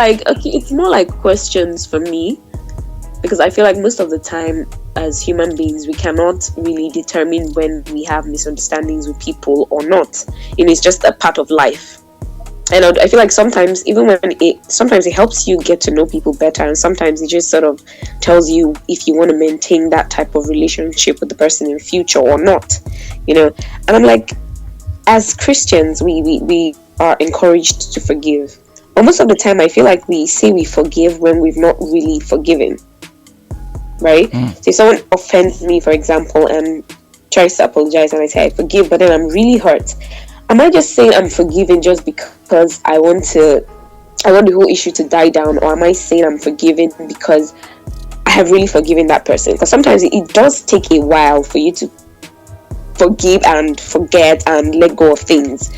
like, okay, it's more like questions for me, because I feel like most of the time as human beings we cannot really determine when we have misunderstandings with people or not. It's just a part of life. And I feel like sometimes, even when sometimes it helps you get to know people better, and sometimes it just sort of tells you if you want to maintain that type of relationship with the person in future or not, And I'm like, as Christians, we are encouraged to forgive. But most of the time, I feel like we say we forgive when we've not really forgiven, right? So if someone offends me, for example, and tries to apologize, and I say I forgive, but then I'm really hurt, am I just saying I'm forgiving just because I want the whole issue to die down, or am I saying I'm forgiving because I have really forgiven that person? Because sometimes it does take a while for you to forgive and forget and let go of things,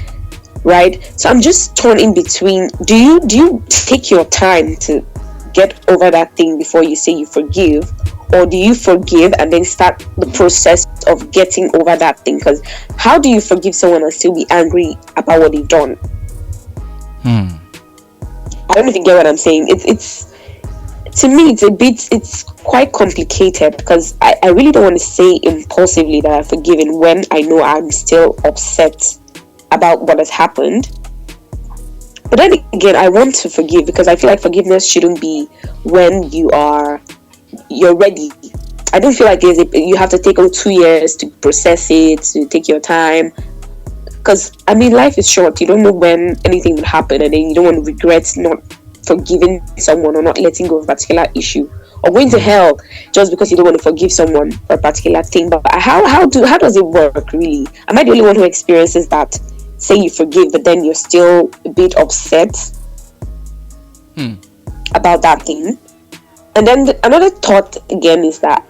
right? So I'm just torn in between. Do you take your time to get over that thing before you say you forgive, or do you forgive and then start the process of getting over that thing? Because how do you forgive someone and still be angry about what they've done? I don't know if you get what I'm saying. It's to me, it's quite complicated, because I really don't want to say impulsively that I've forgiven when I know I'm still upset about what has happened. But then again, I want to forgive, because I feel like forgiveness shouldn't be when you're ready. I don't feel like you have to take 2 years to process it, to take your time. Because, life is short. You don't know when anything will happen, and then you don't want to regret not forgiving someone or not letting go of a particular issue, or going to hell just because you don't want to forgive someone for a particular thing. But how does it work, really? Am I the only one who experiences that? Say you forgive, but then you're still a bit upset about that thing. And then another thought again is that,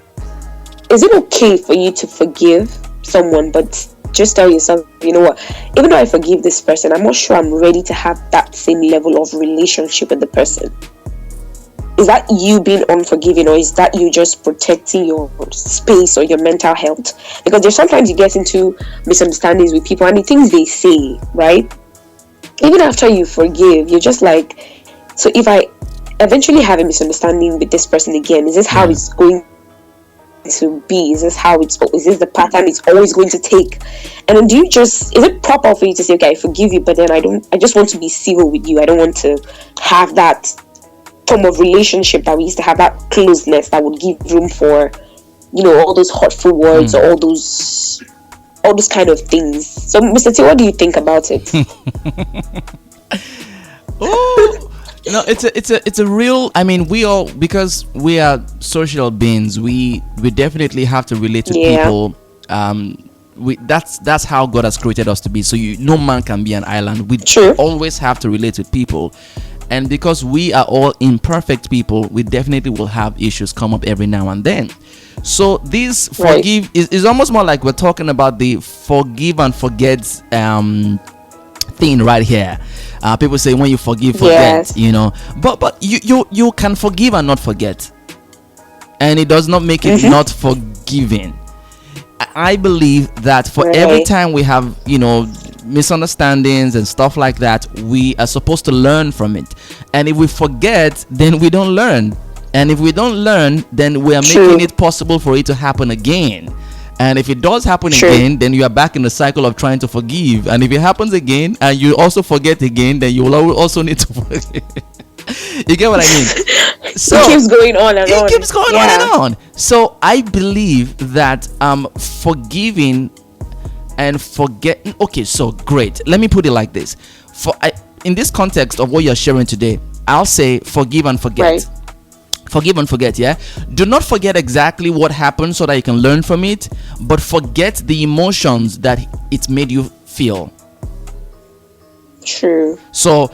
is it okay for you to forgive someone but just tell yourself, you know what, even though I forgive this person, I'm not sure I'm ready to have that same level of relationship with the person? Is that you being unforgiving, or is that you just protecting your space or your mental health? Because there's sometimes you get into misunderstandings with people, and the things they say, right? Even after you forgive, you're just like, so if I eventually have a misunderstanding with this person again, is this how it's going to be? Is this the pattern it's always going to take? And then is it proper for you to say, okay, I forgive you, but then I just want to be civil with you. I don't want to have that form of relationship that we used to have, that closeness that would give room for, all those hurtful words, or all those kind of things. So, Mr. T, what do you think about it? It's a real. We all, because we are social beings, we definitely have to relate to people. That's how God has created us to be. So no man can be an island. We always have to relate with people. And because we are all imperfect people, we definitely will have issues come up every now and then. So this forgive is almost more like we're talking about the forgive and forget thing right here. People say when you forgive, forget, But you can forgive and not forget. And it does not make it not forgiving. I believe that for every time we have, misunderstandings and stuff like that, we are supposed to learn from it. And if we forget, then we don't learn. And if we don't learn, then we are making it possible for it to happen again. And if it does happen again, then you are back in the cycle of trying to forgive. And if it happens again and you also forget again, then you will also need to forgive. You get what I mean? So it keeps going on and on. It keeps going on and on. So I believe that forgiving and forgetting. Okay, so great. Let me put it like this. In this context of what you're sharing today, I'll say forgive and forget. Right. Forgive and forget, Do not forget exactly what happened so that you can learn from it, but forget the emotions that it made you feel. True. So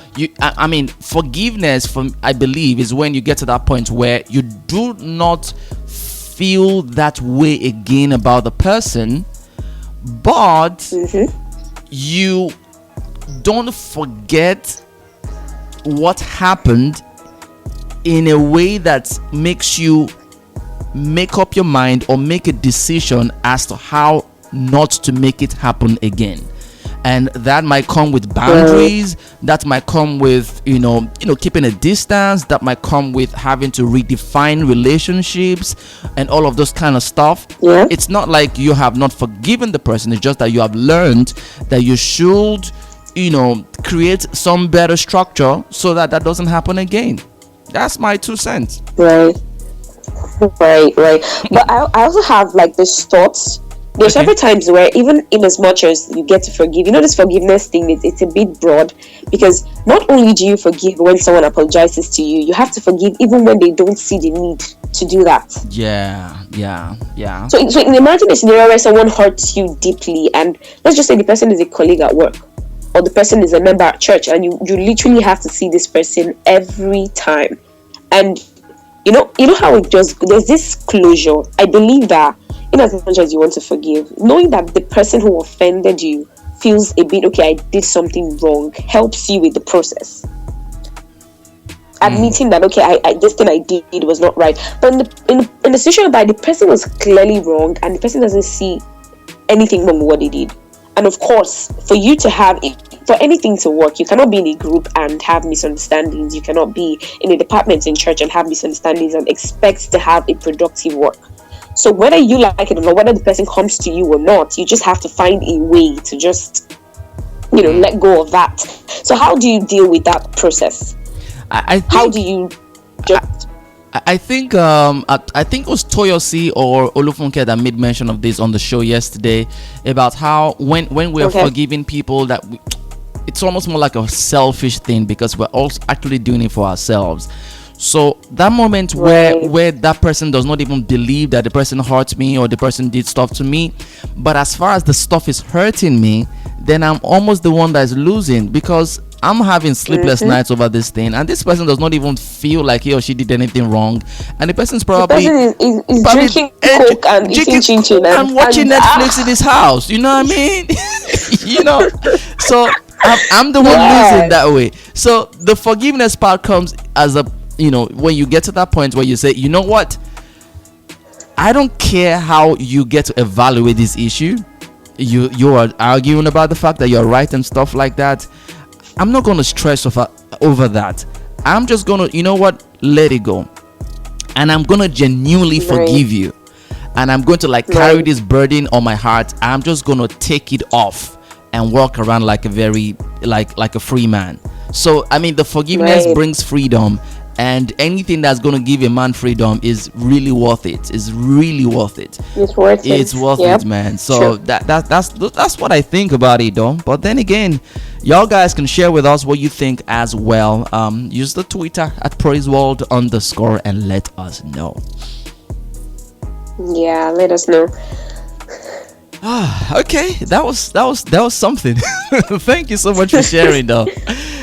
forgiveness, I believe, is when you get to that point where you do not feel that way again about the person, but you don't forget what happened in a way that makes you make up your mind or make a decision as to how not to make it happen again. and that might come with boundaries, that might come with keeping a distance, that might come with having to redefine relationships and all of those kind of stuff. It's not like you have not forgiven the person, it's just that you have learned that you should create some better structure so that doesn't happen again. That's my 2 cents. Right. But I also have like this thoughts. There's several times where even in as much as you get to forgive, this forgiveness thing, it's a bit broad, because not only do you forgive when someone apologizes to you, you have to forgive even when they don't see the need to do that. Yeah. So imagine a scenario where someone hurts you deeply, and let's just say the person is a colleague at work, or the person is a member at church, and you literally have to see this person every time. And you know how it just, there's this closure. I believe that in as much as you want to forgive, knowing that the person who offended you feels a bit, okay, I did something wrong, helps you with the process. Admitting that, okay, I this thing I did was not right. But in the situation that the person was clearly wrong, and the person doesn't see anything wrong with what they did. And of course, for you to have for anything to work, you cannot be in a group and have misunderstandings. You cannot be in a department in church and have misunderstandings and expect to have a productive work. So whether you like it or not, whether the person comes to you or not, you just have to find a way to just, let go of that. So how do you deal with that process? I think, how do you just... I think it was Toyosi or Olufunke that made mention of this on the show yesterday, about how when we are forgiving people, that it's almost more like a selfish thing, because we're also actually doing it for ourselves. So that moment where that person does not even believe that the person hurt me or the person did stuff to me, but as far as the stuff is hurting me, then I'm almost the one that's losing, because I'm having sleepless nights over this thing, and this person does not even feel like he or she did anything wrong, and the person's probably is drinking Coke and eating chin and watching Netflix in his house. You know what I mean? So I'm the one losing that way. So the forgiveness part comes as a when you get to that point where you say, you know what, I don't care how you get to evaluate this issue. You are arguing about the fact that you're right and stuff like that. I'm not going to stress over that. I'm just going to, let it go. And I'm going to genuinely forgive you. And I'm going to carry this burden on my heart. I'm just going to take it off and walk around like a very, like a free man. So, I mean, the forgiveness brings freedom. And anything that's going to give a man freedom is really worth it. It's really worth it. It's worth it. It's worth it, man. So that's what I think about it, though. But then again, y'all guys can share with us what you think as well. Use the Twitter at Praiseworld _ and let us know. Yeah, let us know. Okay, that was something. Thank you so much for sharing, though.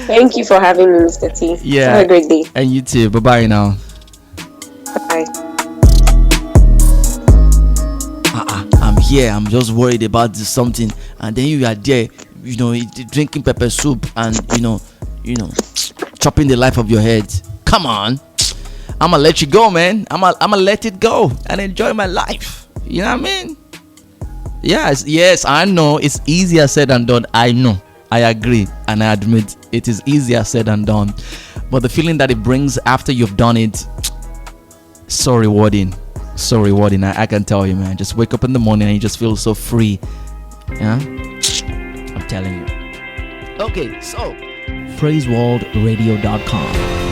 Thank you for having me, Mr. T. Yeah. Have a great day. And you too. Bye now. Bye. I'm here. I'm just worried about this something, and then you are there, drinking pepper soup and chopping the life of your head. Come on, I'ma let you go, man. I'ma let it go and enjoy my life. You know what I mean? Yes, I know it's easier said than done. I know. I agree and I admit it is easier said than done, but the feeling that it brings after you've done it, so rewarding. I can tell you, man. Just wake up in the morning and you just feel so free. Yeah, I'm telling you. Okay, so praiseworldradio.com.